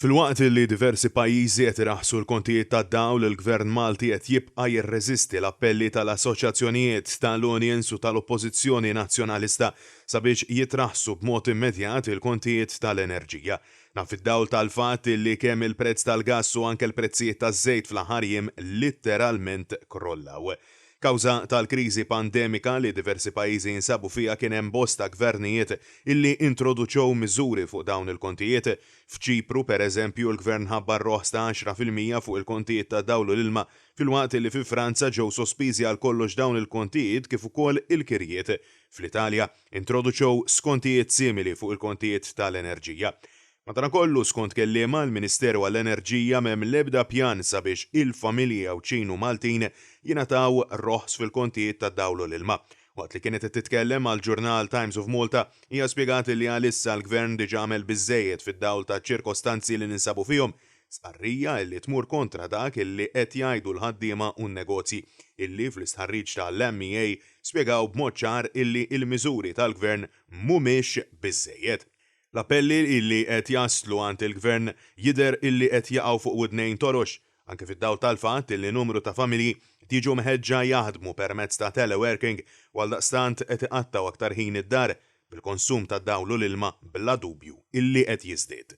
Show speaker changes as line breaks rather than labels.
Filwaqt li diversi pajjiżi qed iraħħsu l-kontijiet tad-dawl, il-Gvern Malti qed jibqa' jirreżisti l-appelli tal-assoċjazzjonijiet tal-Unions u tal-Oppożizzjoni Nazzjonalista sabiex jitraħħsu b'mod immedjat il-kontijiet tal-enerġija. Naf id-dawl tal-fatt li kemm il-prezz tal-gass u anke l-prezzijiet taż-żejt fl-aħħar jiem litteralment krollaw. Kawża tal-kriżi pandemika li diversi pajjiżi jinsabu fiha kien hemm bosta gvernijiet illi introduċew miżuri fuq dawn il-kontijiet. F'Ċipru pereżempju l-Gvern ħabbar roħs ta' 10% fuq il-kontijiet ta' dawl u l-ilma filwaqt li fi Franza ġew sospiżi għal kollox dawn il-kontijiet kif ukoll il-kirjiet. Fl-Italja introduċew skontijiet simili fuq il-kontijiet tal-enerġija. Madankollu skont kelliema l-Ministeru għall-Enerġija m'hemm l-ebda pjan sabiex il-familji Awċin u Maltin jingħataw roħs fil-kontijiet tad-dawl u l-ilma. Waqt li kienet titkellem għall-ġurnal Times of Malta, hija spjegat li għalissa l-Gvern diġà għamel biżżejjed fid-dawl ta' ċirkostanzi li ninsabu fihom, sqarrija illi tmur kontra dak illi qed jgħidu l-ħaddiema u n-negozji illi fl-istħarriġ tal-MEA spjegaw b'mod ċar illi l-miżuri tal-Gvern mhumiex biżżejjed. L-appelli illi qed jaslu għand il-Gvern jidher illi qed jaqgħu fuq widnejn torox, anke fid-dawl tal-fatt illi numru ta' familji tiġu meħeġġa jaħdmu permezz ta' teleworking għaldaqstant qed iqattaw aktar ħin id-dar bil-konsum tad-dawl u l-ilma bla dubju illi qed jiżdied.